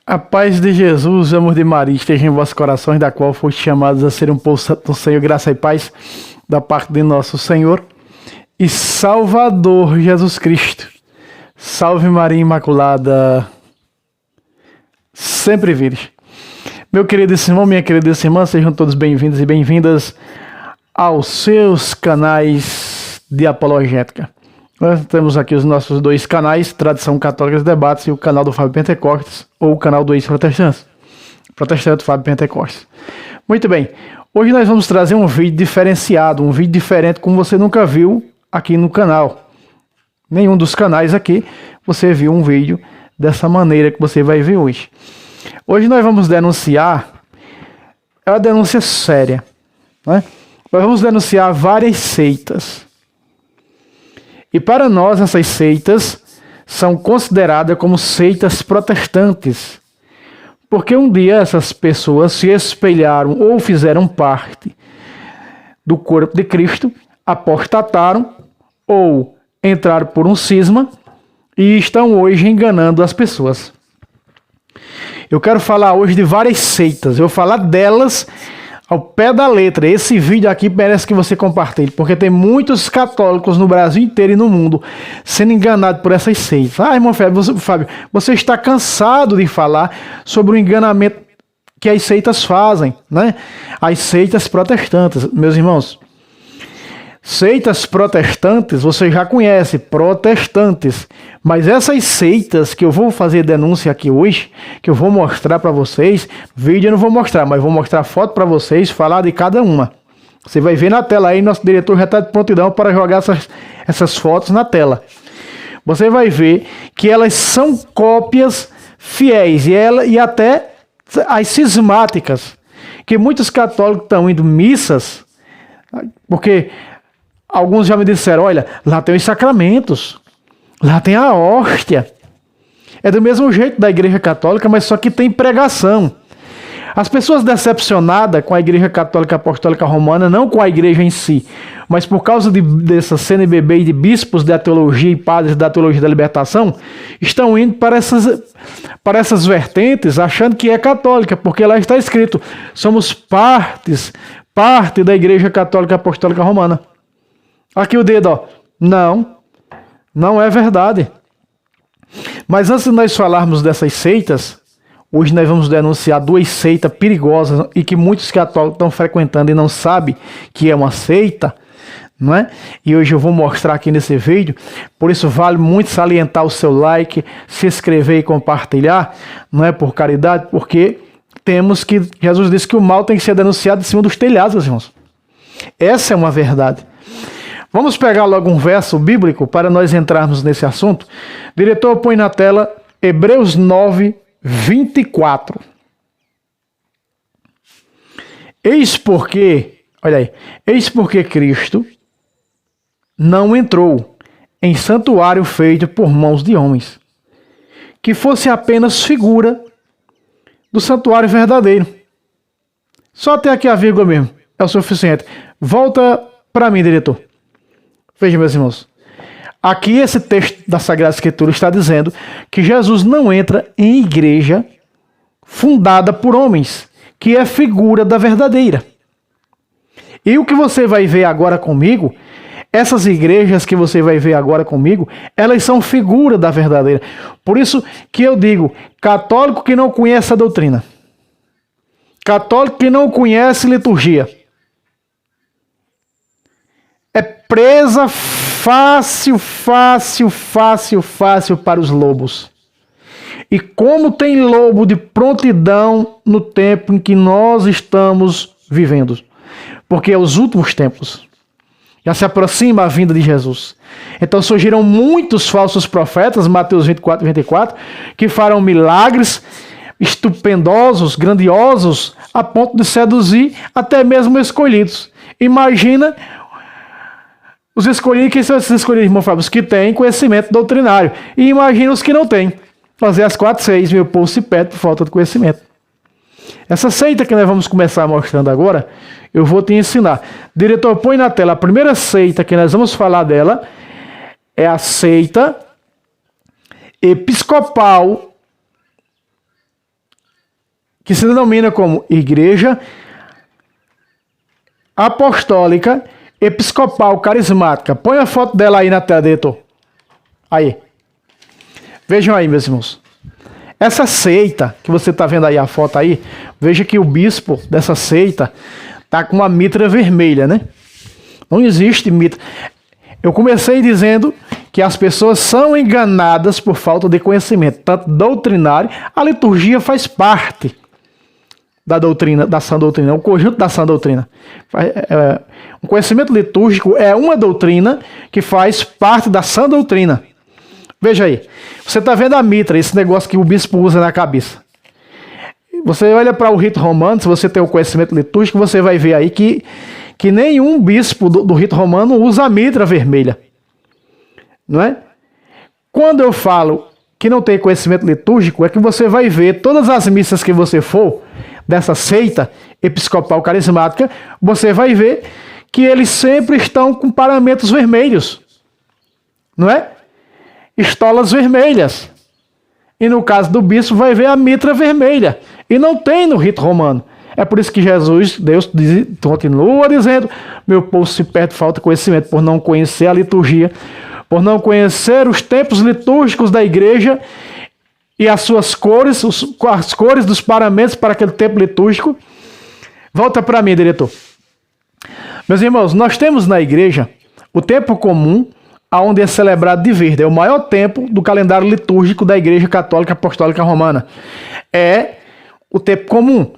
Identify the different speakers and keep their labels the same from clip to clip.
Speaker 1: A paz de Jesus, o amor de Maria, esteja em vossos corações, da qual foste chamados a ser um povo do Senhor, graça e paz da parte de nosso Senhor e Salvador Jesus Cristo. Salve Maria Imaculada, sempre vires. Meu querido irmão, minha querida irmã, sejam todos bem-vindos e bem-vindas aos seus canais de apologética. Nós temos aqui os nossos dois canais, Tradição Católica e Debates, e o canal do Fábio Pentecostes, ou o canal do ex-protestante, Protestante Fábio Pentecostes. Muito bem, hoje nós vamos trazer um vídeo diferenciado, um vídeo diferente como você nunca viu aqui no canal. Nenhum dos canais aqui você viu um vídeo dessa maneira que você vai ver hoje. Hoje nós vamos denunciar, é uma denúncia séria, né? Nós vamos denunciar várias seitas. E para nós essas seitas são consideradas como seitas protestantes, porque um dia essas pessoas se espelharam ou fizeram parte do corpo de Cristo, apostataram ou entraram por um cisma e estão hoje enganando as pessoas. Eu quero falar hoje de várias seitas, eu vou falar delas ao pé da letra. Esse vídeo aqui merece que você compartilhe, porque tem muitos católicos no Brasil inteiro e no mundo sendo enganados por essas seitas. Ah, irmão Fábio, você está cansado de falar sobre o enganamento que as seitas fazem, né? As seitas protestantes, meus irmãos. Seitas protestantes, você já conhece, protestantes. Mas essas seitas que eu vou fazer denúncia aqui hoje, que eu vou mostrar para vocês, vídeo eu não vou mostrar, mas vou mostrar foto para vocês, falar de cada uma. Você vai ver na tela aí, nosso diretor já está de prontidão para jogar essas fotos na tela. Você vai ver que elas são cópias fiéis, e até as cismáticas, que muitos católicos estão indo missas, porque alguns já me disseram, olha, lá tem os sacramentos, lá tem a hóstia. É do mesmo jeito da Igreja Católica, mas só que tem pregação. As pessoas decepcionadas com a Igreja Católica Apostólica Romana, não com a Igreja em si, mas por causa dessa CNBB e de bispos da teologia e padres da teologia da libertação, estão indo para essas vertentes achando que é católica, porque lá está escrito, somos parte da Igreja Católica Apostólica Romana. Aqui o dedo, ó. Não é verdade. Mas antes de nós falarmos dessas seitas, hoje nós vamos denunciar duas seitas perigosas e que muitos católicos estão frequentando e não sabem que é uma seita, não é? E hoje eu vou mostrar aqui nesse vídeo, por isso vale muito salientar o seu like, se inscrever e compartilhar, não é por caridade, porque Jesus disse que o mal tem que ser denunciado em cima dos telhados, irmãos. Essa é uma verdade. Vamos pegar logo um verso bíblico para nós entrarmos nesse assunto. Diretor, põe na tela Hebreus 9, 24. Eis porque Cristo não entrou em santuário feito por mãos de homens, que fosse apenas figura do santuário verdadeiro. Só até aqui a vírgula mesmo, é o suficiente. Volta para mim, diretor. Veja, meus irmãos, aqui esse texto da Sagrada Escritura está dizendo que Jesus não entra em igreja fundada por homens, que é figura da verdadeira. E o que você vai ver agora comigo, essas igrejas que você vai ver agora comigo, elas são figura da verdadeira. Por isso que eu digo, católico que não conhece a doutrina, católico que não conhece liturgia, é presa fácil para os lobos. E como tem lobo de prontidão no tempo em que nós estamos vivendo. Porque é os últimos tempos. Já se aproxima a vinda de Jesus. Então surgiram muitos falsos profetas, Mateus 24, 24, que farão milagres estupendosos, grandiosos, a ponto de seduzir até mesmo escolhidos. Imagina os escolhidos, quem são esses escolhidos, irmão Fábio? Os que têm conhecimento doutrinário. E imagina os que não têm. Fazer as 4, 6, meu povo se perde por falta de conhecimento. Essa seita que nós vamos começar mostrando agora, eu vou te ensinar. Diretor, põe na tela. A primeira seita que nós vamos falar dela é a seita episcopal que se denomina como Igreja Apostólica Episcopal Carismática. Põe a foto dela aí na tela, diretor. Aí. Vejam aí, meus irmãos. Essa seita, que você está vendo aí a foto aí, veja que o bispo dessa seita está com uma mitra vermelha, né? Não existe mitra. Eu comecei dizendo que as pessoas são enganadas por falta de conhecimento, tanto doutrinário, a liturgia faz parte da doutrina, da sã doutrina, o conjunto da sã doutrina. O conhecimento litúrgico é uma doutrina que faz parte da sã doutrina. Veja aí, você está vendo a mitra, esse negócio que o bispo usa na cabeça. Você olha para o rito romano, se você tem o conhecimento litúrgico, você vai ver aí que nenhum bispo do rito romano usa a mitra vermelha. Não é? Quando eu falo que não tem conhecimento litúrgico, é que você vai ver todas as missas que você for, dessa seita episcopal carismática, você vai ver que eles sempre estão com paramentos vermelhos. Não é? Estolas vermelhas. E no caso do bispo vai ver a mitra vermelha. E não tem no rito romano. É por isso que Deus continua dizendo: meu povo se perde, falta conhecimento, por não conhecer a liturgia, por não conhecer os tempos litúrgicos da igreja e as suas cores, as cores dos paramentos para aquele tempo litúrgico. Volta para mim, diretor. Meus irmãos, nós temos na igreja o tempo comum, onde é celebrado de verde. É o maior tempo do calendário litúrgico da Igreja Católica Apostólica Romana. É o tempo comum.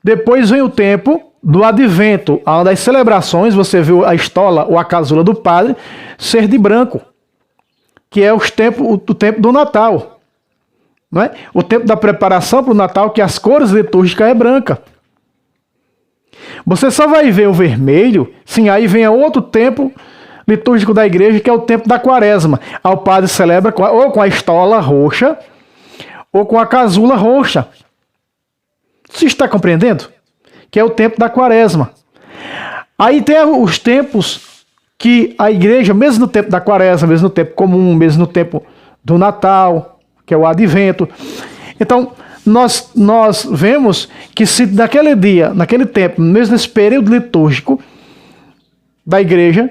Speaker 1: Depois vem o tempo do advento, onde as celebrações, você viu a estola ou a casula do padre ser de branco, que é o tempo do Natal. Não é? O tempo da preparação para o Natal, que as cores litúrgicas é branca. Você só vai ver o vermelho, sim, aí vem outro tempo litúrgico da igreja, que é o tempo da quaresma. O padre celebra ou com a estola roxa ou com a casula roxa. Você está compreendendo? Que é o tempo da quaresma. Aí tem os tempos que a igreja, mesmo no tempo da quaresma, mesmo no tempo comum, mesmo no tempo do Natal, que é o advento. Então, nós vemos que se naquele dia, naquele tempo, mesmo nesse período litúrgico da igreja,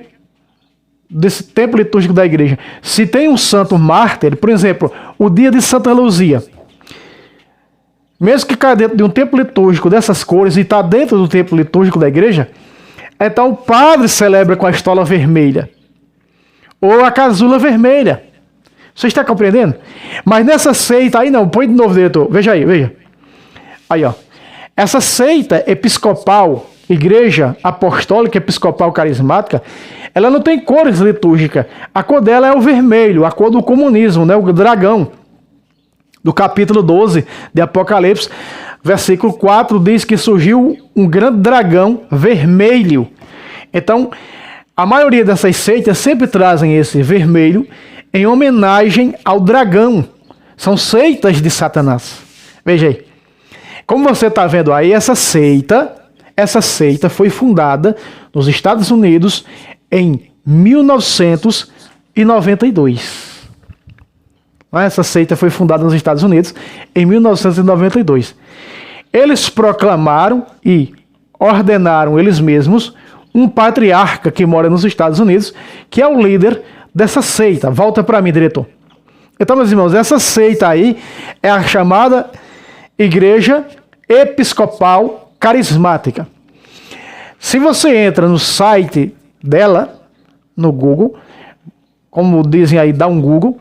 Speaker 1: desse tempo litúrgico da igreja, se tem um santo mártir, por exemplo, o dia de Santa Luzia, mesmo que caia dentro de um tempo litúrgico dessas cores e está dentro do tempo litúrgico da igreja, então o padre celebra com a estola vermelha ou a casula vermelha. Você está compreendendo? Mas nessa seita aí não, põe de novo, diretor, veja aí, veja. Aí, ó. Essa seita episcopal, Igreja Apostólica Episcopal Carismática, ela não tem cores litúrgicas. A cor dela é o vermelho, a cor do comunismo, né? O dragão. Do capítulo 12 de Apocalipse, versículo 4, diz que surgiu um grande dragão vermelho. Então, a maioria dessas seitas sempre trazem esse vermelho em homenagem ao dragão. São seitas de Satanás. Veja aí. Como você está vendo aí, essa seita foi fundada nos Estados Unidos em 1992. Essa seita foi fundada nos Estados Unidos em 1992. Eles proclamaram e ordenaram eles mesmos um patriarca que mora nos Estados Unidos, que é o líder dessa seita. Volta para mim, diretor. Então, meus irmãos, essa seita aí é a chamada Igreja Episcopal Carismática. Se você entra no site dela, no Google, como dizem aí, dá um Google,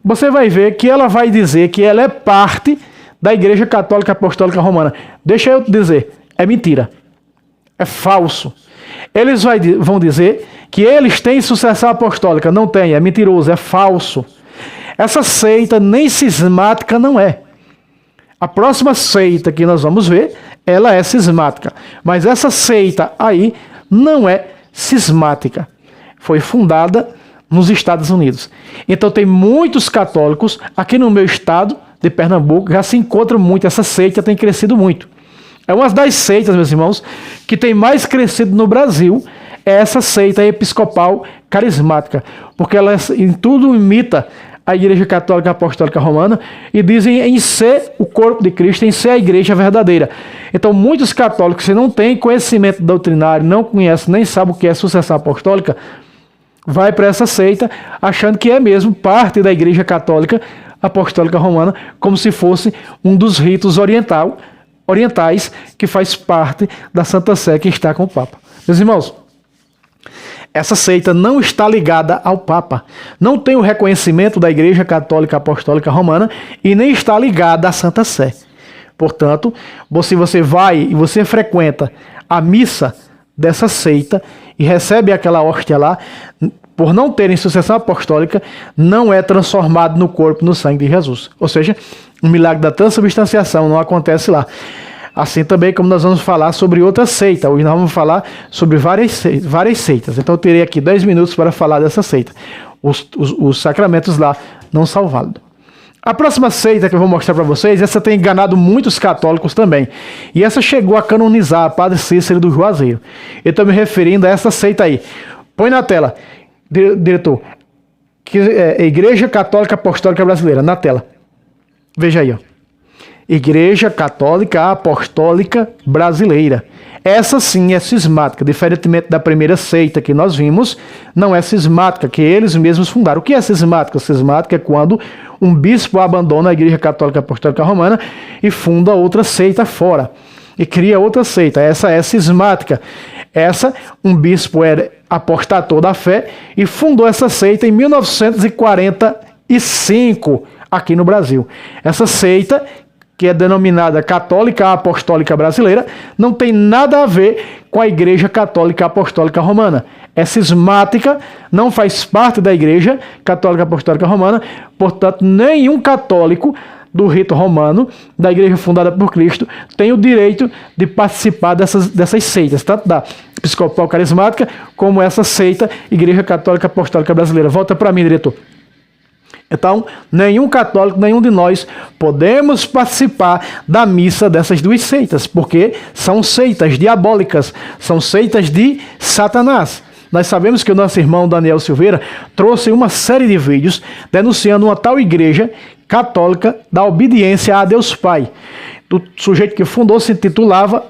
Speaker 1: você vai ver que ela vai dizer que ela é parte da Igreja Católica Apostólica Romana. Deixa eu te dizer, é mentira. É falso. Eles vão dizer que eles têm sucessão apostólica. Não tem, é mentiroso, é falso. Essa seita nem cismática não é. A próxima seita que nós vamos ver, ela é cismática. Mas essa seita aí não é cismática. Foi fundada nos Estados Unidos. Então tem muitos católicos aqui no meu estado de Pernambuco, já se encontra muito, essa seita tem crescido muito. É uma das seitas, meus irmãos, que tem mais crescido no Brasil, é essa seita episcopal carismática, porque ela em tudo imita a Igreja Católica Apostólica Romana e dizem em ser o corpo de Cristo, em ser a igreja verdadeira. Então, muitos católicos que não têm conhecimento doutrinário, não conhecem, nem sabem o que é sucessão apostólica, vai para essa seita achando que é mesmo parte da Igreja Católica Apostólica Romana, como se fosse um dos ritos orientais que faz parte da Santa Sé que está com o Papa. Meus irmãos, essa seita não está ligada ao Papa, não tem o reconhecimento da Igreja Católica Apostólica Romana e nem está ligada à Santa Sé. Portanto, se você vai e você frequenta a missa dessa seita e recebe aquela hóstia lá, por não terem sucessão apostólica, não é transformado no corpo, no sangue de Jesus. Ou seja, o milagre da transubstanciação não acontece lá. Assim também como nós vamos falar sobre outra seita. Hoje nós vamos falar sobre várias seitas. Então eu terei aqui 10 minutos para falar dessa seita. Os sacramentos lá não são válidos. A próxima seita que eu vou mostrar para vocês, essa tem enganado muitos católicos também. E essa chegou a canonizar Padre Cícero do Juazeiro. Eu estou me referindo a essa seita aí. Põe na tela, diretor. Igreja Católica Apostólica Brasileira, na tela. Veja aí, ó. Igreja Católica Apostólica Brasileira. Essa sim é cismática, diferentemente da primeira seita que nós vimos, não é cismática, que eles mesmos fundaram. O que é cismática? Cismática é quando um bispo abandona a Igreja Católica Apostólica Romana e funda outra seita fora, e cria outra seita. Essa é cismática. Um bispo apostatou da fé e fundou essa seita em 1945, aqui no Brasil. Essa seita, que é denominada Católica Apostólica Brasileira, não tem nada a ver com a Igreja Católica Apostólica Romana. É cismática, não faz parte da Igreja Católica Apostólica Romana, portanto, nenhum católico do rito romano, da Igreja fundada por Cristo, tem o direito de participar dessas seitas, tanto da Episcopal Carismática, como essa seita Igreja Católica Apostólica Brasileira. Volta para mim, diretor. Então, nenhum católico, nenhum de nós podemos participar da missa dessas duas seitas, porque são seitas diabólicas, são seitas de Satanás. Nós sabemos que o nosso irmão Daniel Silveira trouxe uma série de vídeos denunciando uma tal igreja católica da obediência a Deus Pai. O sujeito que fundou se intitulava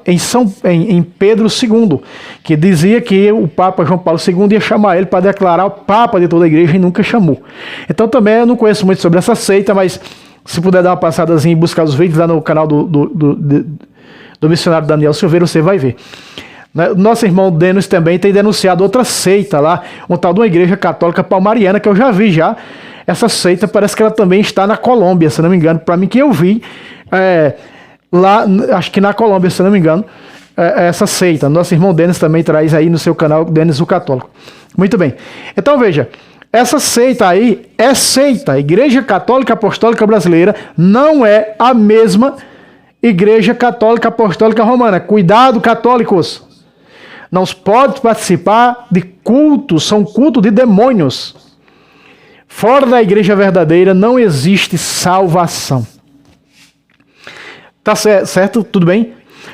Speaker 1: em Pedro II, que dizia que o Papa João Paulo II ia chamar ele para declarar o Papa de toda a igreja e nunca chamou. Então também eu não conheço muito sobre essa seita, mas se puder dar uma passadazinha e buscar os vídeos lá no canal do missionário Daniel Silveira, você vai ver. Nosso irmão Denis também tem denunciado outra seita lá, uma tal de uma igreja católica palmariana, que eu já vi já. Essa seita parece que ela também está na Colômbia, se não me engano. Para mim, que eu vi lá, acho que na Colômbia, se não me engano, essa seita. Nosso irmão Denis também traz aí no seu canal, Denis o Católico. Muito bem. Então veja, essa seita aí é seita. Igreja Católica Apostólica Brasileira não é a mesma Igreja Católica Apostólica Romana. Cuidado, católicos! Não pode participar de cultos, são cultos de demônios. Fora da igreja verdadeira não existe salvação. Tá certo? Tudo bem?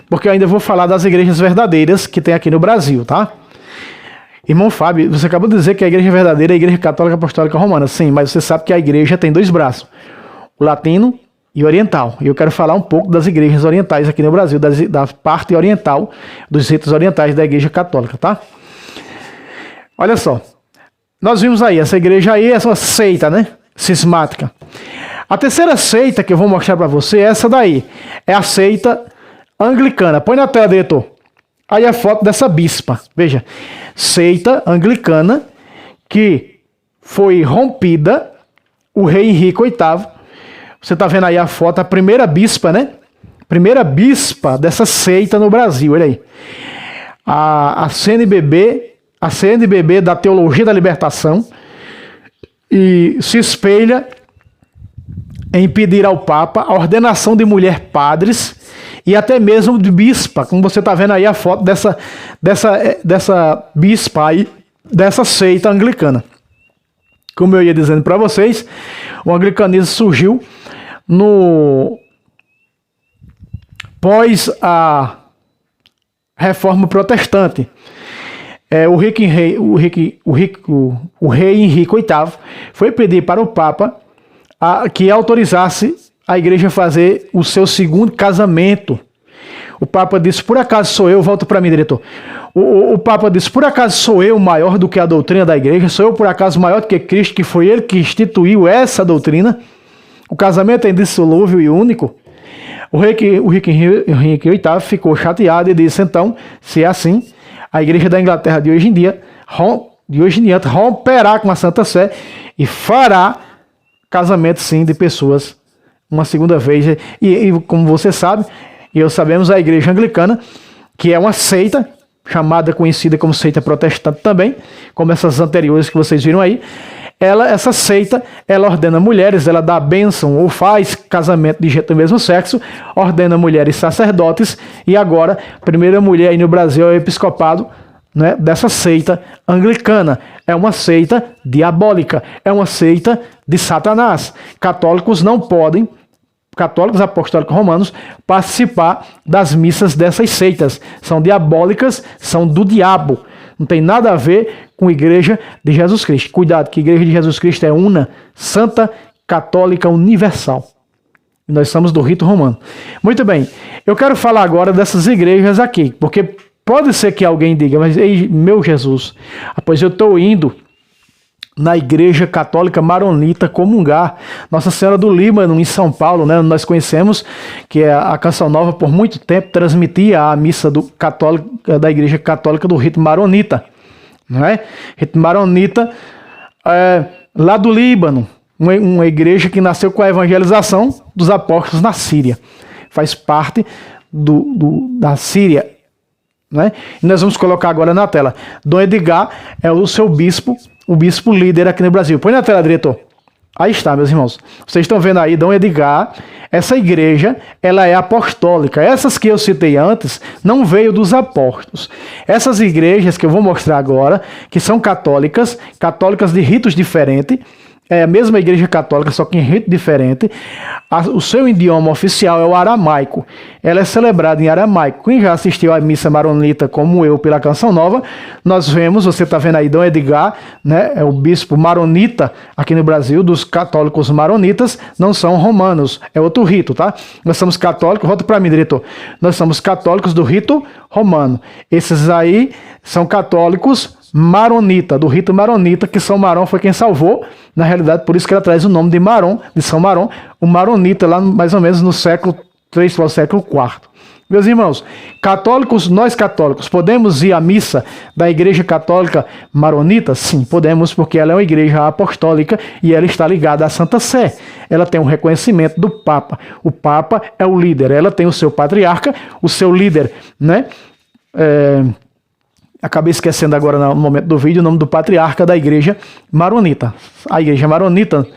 Speaker 1: Porque eu ainda vou falar das igrejas verdadeiras que tem aqui no Brasil, tá? Irmão Fábio, você acabou de dizer que a igreja verdadeira é a Igreja Católica Apostólica Romana. Sim, mas você sabe que a igreja tem dois braços, o latino e o oriental. E eu quero falar um pouco das igrejas orientais aqui no Brasil, da parte oriental, dos ritos orientais da Igreja Católica, tá? Olha só. Nós vimos aí, essa igreja aí é uma seita, né? Cismática. A terceira seita que eu vou mostrar para você é essa daí. É a seita anglicana. Põe na tela, diretor. Aí a foto dessa bispa. Veja. Seita anglicana que foi rompida, o rei Henrique VIII. Você está vendo aí a foto, a primeira bispa, né? Primeira bispa dessa seita no Brasil, olha aí. A CNBB da Teologia da Libertação, e se espelha em pedir ao Papa a ordenação de mulher padres e até mesmo de bispa, como você está vendo aí a foto dessa bispa aí, dessa seita anglicana. Como eu ia dizendo para vocês, o anglicanismo surgiu pós a Reforma Protestante. O rei Henrique VIII foi pedir para o Papa que autorizasse a igreja a fazer o seu segundo casamento. O Papa disse, por acaso sou eu, volta para mim, diretor. O Papa disse, por acaso sou eu maior do que a doutrina da igreja? Sou eu por acaso maior do que Cristo, que foi ele que instituiu essa doutrina? O casamento é indissolúvel e único. O rei Henrique VIII ficou chateado e disse, então, se é assim, a igreja da Inglaterra de hoje em diante romperá com a Santa Sé e fará casamento, sim, de pessoas uma segunda vez. E como você sabe, e eu sabemos, a igreja anglicana, que é uma seita, conhecida como seita protestante também, como essas anteriores que vocês viram aí, essa seita, ela ordena mulheres, ela dá bênção ou faz casamento de gente do mesmo sexo, ordena mulheres sacerdotes, e agora, a primeira mulher aí no Brasil é o episcopado, né, dessa seita anglicana. É uma seita diabólica, é uma seita de Satanás. Católicos não podem, católicos apostólicos romanos, participar das missas dessas seitas. São diabólicas, são do diabo. Não tem nada a ver com a Igreja de Jesus Cristo. Cuidado, que a Igreja de Jesus Cristo é una, santa, católica, universal. E nós somos do rito romano. Muito bem, eu quero falar agora dessas igrejas aqui, porque pode ser que alguém diga, mas ei, meu Jesus, pois eu estou indo na Igreja Católica Maronita comungar, Nossa Senhora do Líbano, em São Paulo, né? Nós conhecemos que a Canção Nova, por muito tempo, transmitia a missa da Igreja Católica do Rito Maronita, não é? Rito Maronita, lá do Líbano, uma igreja que nasceu com a evangelização dos apóstolos na Síria, faz parte da Síria, né? E nós vamos colocar agora na tela. Dom Edgar é o seu bispo, o bispo líder aqui no Brasil. Põe na tela, diretor. Aí está, meus irmãos. Vocês estão vendo aí, Dom Edgar, essa igreja, ela é apostólica. Essas que eu citei antes, não veio dos apóstolos. Essas igrejas que eu vou mostrar agora, que são católicas de ritos diferentes, é a mesma igreja católica, só que em rito diferente. O seu idioma oficial é o aramaico. Ela é celebrada em aramaico. Quem já assistiu à missa maronita, como eu, pela Canção Nova, nós vemos, você está vendo aí, Dom Edgar, né, é o bispo maronita aqui no Brasil, dos católicos maronitas, não são romanos, é outro rito, tá? Nós somos católicos, volta para mim, diretor. Nós somos católicos do rito romano. Esses aí são católicos maronita, do rito maronita, que São Marão foi quem salvou, na realidade, por isso que ela traz o nome de Marom, de São Marão, o maronita, lá mais ou menos no século III para o século IV. Meus irmãos, católicos, nós católicos, podemos ir à missa da Igreja Católica Maronita? Sim, podemos, porque ela é uma igreja apostólica e ela está ligada à Santa Sé. Ela tem um reconhecimento do Papa. O Papa é o líder, ela tem o seu patriarca, o seu líder, né? Acabei esquecendo agora no momento do vídeo o nome do patriarca da igreja maronita. A igreja maronita,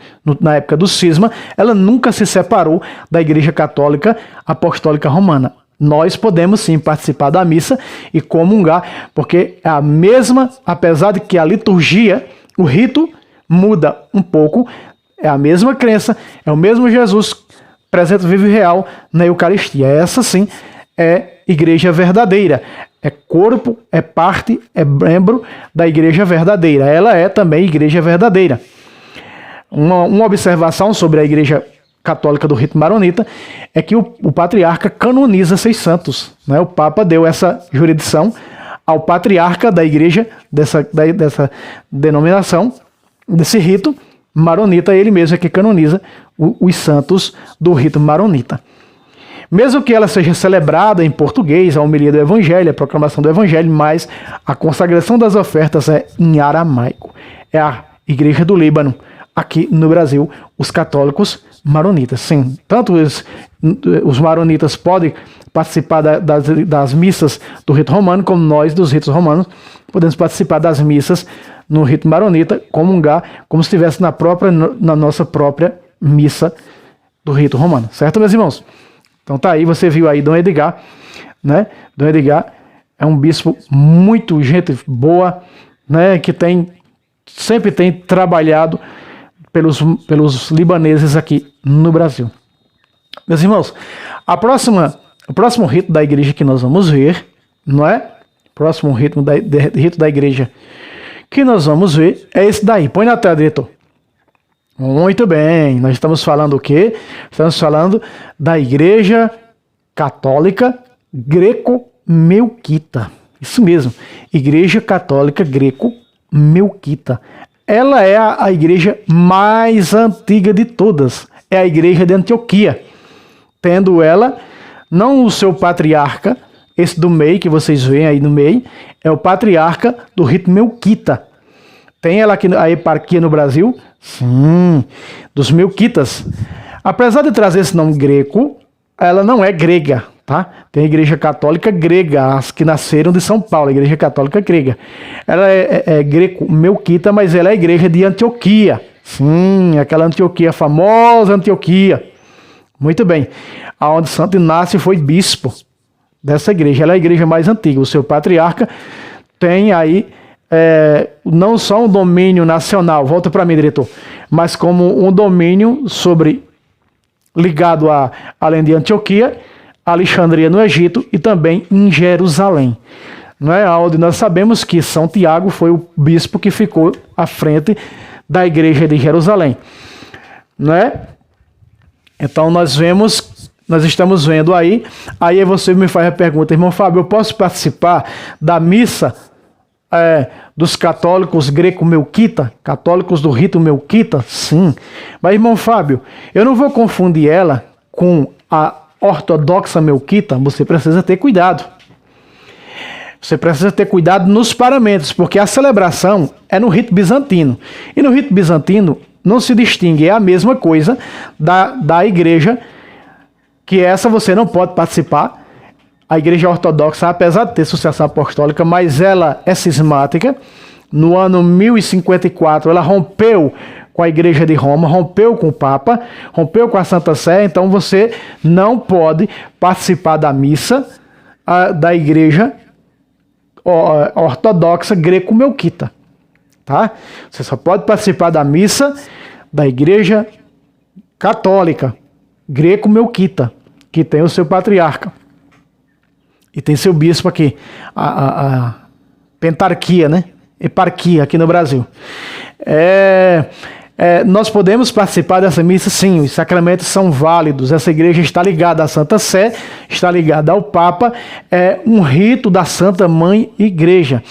Speaker 1: na época do cisma, ela nunca se separou da igreja católica apostólica romana. Nós podemos sim participar da missa e comungar, porque é a mesma, apesar de que a liturgia, o rito muda um pouco, é a mesma crença, é o mesmo Jesus presente, vivo e real na Eucaristia. Essa sim é igreja verdadeira. É corpo, é parte, é membro da igreja verdadeira. Ela é também igreja verdadeira. Uma observação sobre a igreja católica do rito maronita é que o patriarca canoniza 6 santos, né? O Papa deu essa jurisdição ao patriarca da igreja, dessa denominação, desse rito maronita. Ele mesmo é que canoniza os santos do rito maronita. Mesmo que ela seja celebrada em português, a homilia do Evangelho, a proclamação do Evangelho, mas a consagração das ofertas é em aramaico. É a Igreja do Líbano, aqui no Brasil, os católicos maronitas. Sim, tanto os maronitas podem participar das missas do rito romano, como nós, dos ritos romanos, podemos participar das missas no rito maronita, comungar, como se estivesse na nossa própria missa do rito romano. Certo, meus irmãos? Então tá aí, você viu aí Dom Edgar, né? Dom Edgar é um bispo muito gente boa, né? Que sempre tem trabalhado pelos libaneses aqui no Brasil. Meus irmãos, o próximo rito da igreja que nós vamos ver, não é? O próximo rito da igreja que nós vamos ver é esse daí. Põe na tela, diretor. Muito bem, nós estamos falando o quê? Estamos falando da Igreja Católica Greco-Melquita. Isso mesmo, Igreja Católica Greco-Melquita. Ela é a igreja mais antiga de todas. É a Igreja de Antioquia. Tendo ela, não o seu patriarca, esse do meio, que vocês veem aí no meio, é o patriarca do rito melquita. Tem ela aqui, a eparquia no Brasil? Sim, dos melquitas. Apesar de trazer esse nome greco, ela não é grega, tá? Tem a Igreja Católica Grega, as que nasceram de São Paulo, a Igreja Católica Grega. Ela é greco-melquita, mas ela é a Igreja de Antioquia. Sim, aquela Antioquia, famosa Antioquia. Muito bem. Aonde Santo Inácio foi bispo dessa igreja. Ela é a igreja mais antiga. O seu patriarca tem aí não só um domínio nacional, volta para mim, diretor, mas como um domínio ligado além de Antioquia, Alexandria no Egito e também em Jerusalém. Não é? Onde nós sabemos que São Tiago foi o bispo que ficou à frente da igreja de Jerusalém. Não é? Então nós estamos vendo aí você me faz a pergunta, irmão Fábio, eu posso participar da missa dos católicos greco-melquita, católicos do rito melquita? Sim. Mas, irmão Fábio, eu não vou confundir ela com a ortodoxa melquita. Você precisa ter cuidado. Você precisa ter cuidado nos paramentos, porque a celebração é no rito bizantino. E no rito bizantino não se distingue, é a mesma coisa da igreja, que essa você não pode participar. A igreja ortodoxa, apesar de ter sucessão apostólica, mas ela é cismática. No ano 1054, ela rompeu com a igreja de Roma, rompeu com o Papa, rompeu com a Santa Sé, então você não pode participar da missa da igreja ortodoxa greco-melquita. Tá? Você só pode participar da missa da igreja católica greco-melquita, que tem o seu patriarca e tem seu bispo aqui, a pentarquia, né? Eparquia aqui no Brasil. Nós podemos participar dessa missa, sim, os sacramentos são válidos, essa igreja está ligada à Santa Sé, está ligada ao Papa, é um rito da Santa Mãe Igreja.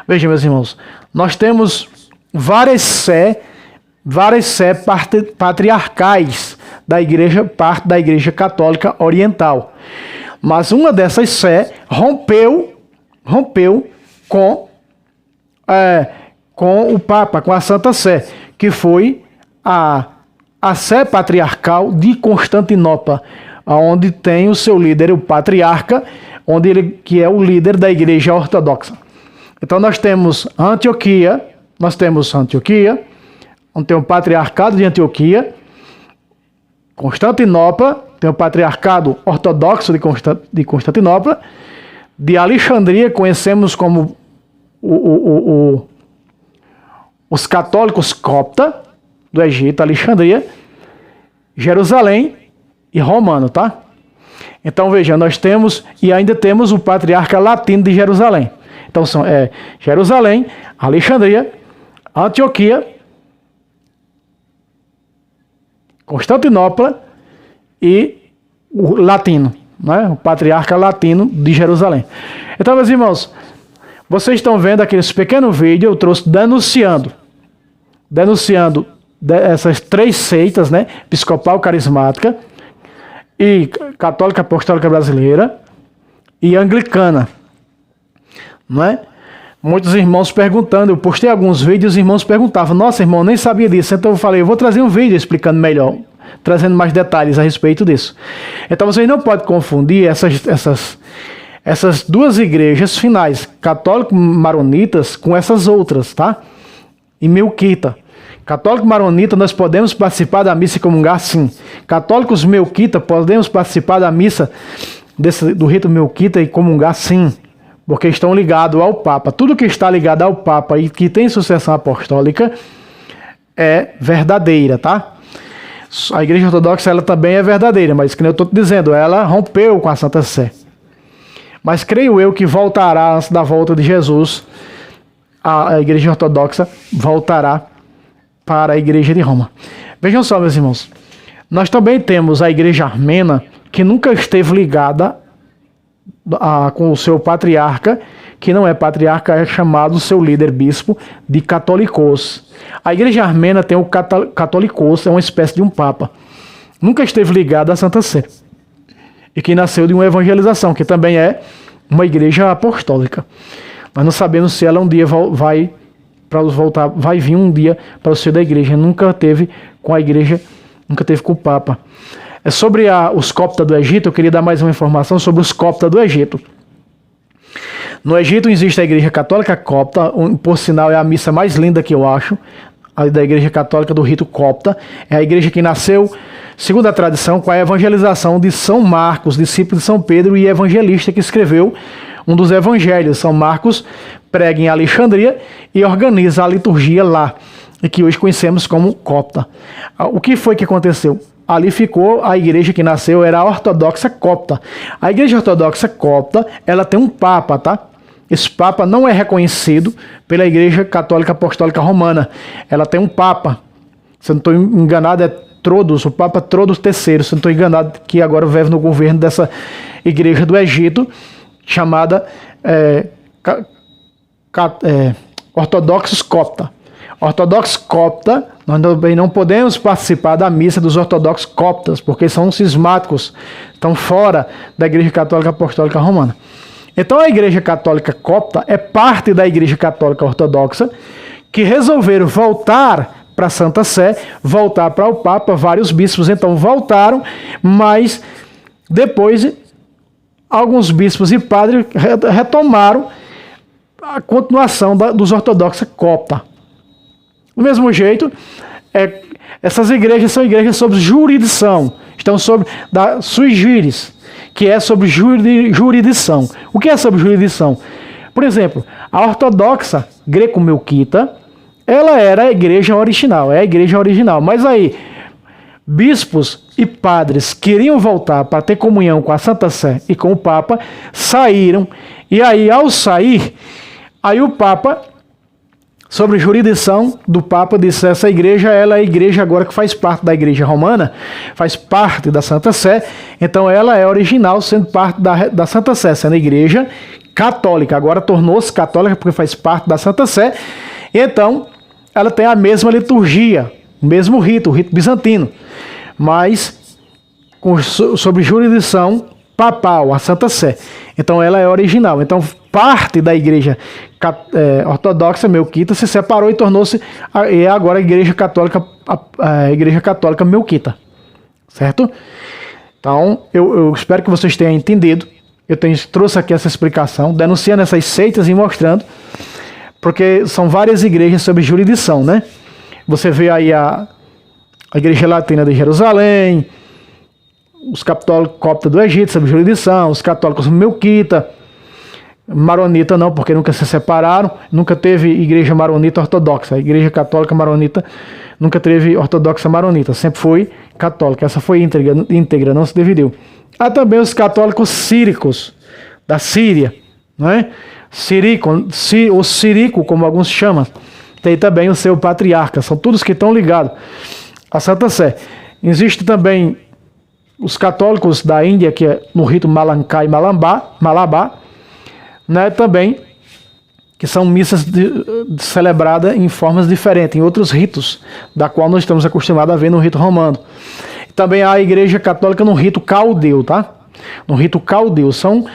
Speaker 1: Vejam, meus irmãos, nós temos várias sé patriarcais da igreja, parte da Igreja Católica Oriental. Mas uma dessas sé rompeu com o Papa, com a Santa Sé, que foi a Sé Patriarcal de Constantinopla, onde tem o seu líder, o patriarca, que é o líder da Igreja Ortodoxa. Então nós temos Antioquia, onde tem o Patriarcado de Antioquia, Constantinopla, tem o Patriarcado Ortodoxo de Constantinopla, de Alexandria, conhecemos como os católicos copta do Egito, Alexandria, Jerusalém e romano, tá? Então veja, nós temos e ainda temos o Patriarca Latino de Jerusalém. Então são Jerusalém, Alexandria, Antioquia, Constantinopla e o Latino, né? O Patriarca Latino de Jerusalém. Então, meus irmãos, vocês estão vendo aquele pequeno vídeo, eu trouxe denunciando essas três seitas, né? Episcopal Carismática, e Católica Apostólica Brasileira e Anglicana, não é? Muitos irmãos perguntando, eu postei alguns vídeos, os irmãos perguntavam, nossa, irmão, nem sabia disso. Então eu falei, eu vou trazer um vídeo explicando melhor, trazendo mais detalhes a respeito disso. Então vocês não podem confundir essas duas igrejas finais, católico-maronitas, com essas outras, tá? E melquita. Católico-maronita, nós podemos participar da missa e comungar, sim. Católicos melquita, podemos participar da missa do rito melquita e comungar, sim. Porque estão ligados ao Papa. Tudo que está ligado ao Papa e que tem sucessão apostólica é verdadeira, tá? A Igreja Ortodoxa, ela também é verdadeira, mas, como eu estou dizendo, ela rompeu com a Santa Sé. Mas creio eu que voltará, antes da volta de Jesus, a Igreja Ortodoxa voltará para a Igreja de Roma. Vejam só, meus irmãos, nós também temos a igreja armena, que nunca esteve ligada com o seu patriarca, que não é patriarca, é chamado seu líder bispo de catolicos. A igreja armena tem o catolicos, é uma espécie de um papa. Nunca esteve ligada à Santa Sé. E que nasceu de uma evangelização, que também é uma igreja apostólica. Nós não sabemos se ela um dia vai vir um dia para o seio da igreja. Nunca teve com a igreja, nunca teve com o papa. É sobre os coptas do Egito. Eu queria dar mais uma informação sobre os coptas do Egito. No Egito existe a igreja católica copta, por sinal é a missa mais linda que eu acho, a da igreja católica do rito copta. É a igreja que nasceu, segundo a tradição, com a evangelização de São Marcos, discípulo de São Pedro e evangelista que escreveu um dos evangelhos. São Marcos prega em Alexandria e organiza a liturgia lá, e que hoje conhecemos como copta. O que foi que aconteceu? Ali ficou a igreja que nasceu, era a ortodoxa copta. A igreja ortodoxa copta, ela tem um papa, tá? Esse papa não é reconhecido pela igreja católica apostólica romana. Ela tem um papa. Se eu não estou enganado, é Trodos, o papa Trodos III. Se eu não estou enganado, que agora vive no governo dessa igreja do Egito, chamada ortodoxos copta. Ortodoxos copta, nós também não podemos participar da missa dos ortodoxos coptas, porque são cismáticos, estão fora da igreja católica apostólica romana. Então a igreja católica copta é parte da igreja católica ortodoxa, que resolveram voltar para a Santa Sé, voltar para o Papa. Vários bispos então voltaram, mas depois alguns bispos e padres retomaram a continuação dos ortodoxos copta. Do mesmo jeito, essas igrejas são igrejas sob jurisdição, estão sob da sui juris, que é sobre jurisdição. O que é sobre jurisdição? Por exemplo, a ortodoxa greco-melquita, ela era a igreja original, é a igreja original. Mas aí, bispos e padres queriam voltar para ter comunhão com a Santa Sé e com o Papa, saíram, e aí ao sair, aí o Papa, sobre jurisdição do Papa, disse: essa igreja, ela é a igreja agora que faz parte da igreja romana, faz parte da Santa Sé, então ela é original, sendo parte da Santa Sé, sendo a igreja católica, agora tornou-se católica porque faz parte da Santa Sé, então ela tem a mesma liturgia, o mesmo rito, o rito bizantino, mas sobre jurisdição papal, a Santa Sé. Então ela é original. Então parte da igreja ortodoxa melquita se separou e tornou-se agora a igreja católica melquita. Certo? Então eu espero que vocês tenham entendido. Trouxe aqui essa explicação, denunciando essas seitas e mostrando, porque são várias igrejas sob jurisdição, né? Você vê aí a igreja latina de Jerusalém, os católicos coptas do Egito, sob jurisdição, os católicos melquita, maronita não, porque nunca se separaram, nunca teve igreja maronita ortodoxa, a igreja católica maronita nunca teve ortodoxa maronita, sempre foi católica, essa foi íntegra, não se dividiu. Há também os católicos círicos, da Síria, não é? O Cirico, como alguns chamam, tem também o seu patriarca, são todos que estão ligados à Santa Sé. Existe também os católicos da Índia, que é no rito Malankar Malabá, né, também, que são missas celebradas em formas diferentes, em outros ritos, da qual nós estamos acostumados a ver no rito romano. Também há a igreja católica no rito caldeu, tá? No rito caldeu, são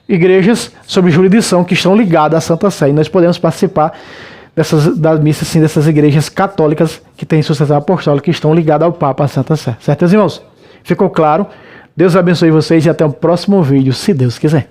Speaker 1: igrejas sob jurisdição que estão ligadas à Santa Sé, e nós podemos participar das missas, sim, dessas igrejas católicas que têm sucessão apostólica, que estão ligadas ao Papa, à Santa Sé. Certo, irmãos? Ficou claro? Deus abençoe vocês e até o próximo vídeo, se Deus quiser.